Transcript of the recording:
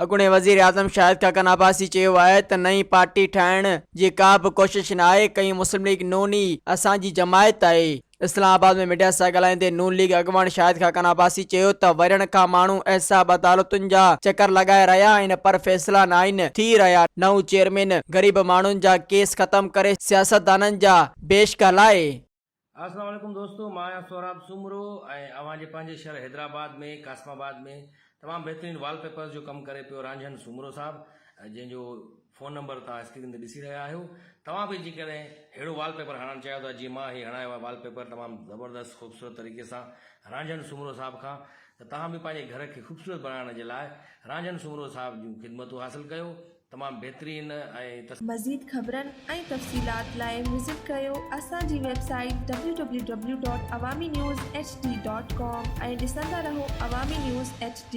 अॻूणे वज़ीर आज़म शाहिद खाकन आबासी चयो आहे त नई पार्टी ठाहिण जी का बि कोशिश न आहे। कई मुस्लिम लीग नून ई असांजी जमायत आहे। इस्लामाबाद में मीडिया सां ॻाल्हाईंदे नून लीग अॻवान शाहिद खाकन आबासी चयो त वरियण खां माण्हू एहसाब अदालतुनि जा चकर लॻाए रहिया आहिनि पर फ़ैसिला न आहिनि थी रहिया। नओं चेयरमैन ग़रीब माण्हुनि जा केस ख़तम करे सियासतदाननि जा बेश कहलाए। अस्सलाम वालेकुम दोस्तों, मां आहियां सोहराब सुमरो ऐं अवां जे पंहिंजे शहर हैदराबाद में कासमाबाद में तमामु बहितरीनु वॉलपेपर्स जो कमु करे पियो रांझन सुमरो साहब, जंहिंजो फ़ोन नंबर तव्हां स्क्रीन ते ॾिसी रहिया आहियो। तव्हां बि जेकॾहिं अहिड़ो वॉलपेपर हणणु चाहियो था जीअं मां ही हणायो आहे वॉलपेपर तमामु ज़बरदस्त ख़ूबसूरत तरीक़े सां रांझन सुमरो साहब खां, त तव्हां बि पंहिंजे घर खे ख़ूबसूरत बणाइण जे लाइ रांझन सुमरो साहब जूं ख़िदमतूं हासिलु कयो। तमामु बहितरीन ऐं मज़ीद ख़बरनि ऐं तफ़सीलात लाइ विज़िट कयो असांजी वेबसाइट www.awamiNewsHD.com ऐं ॾिसंदा रहो अवामी न्यूज़ HD।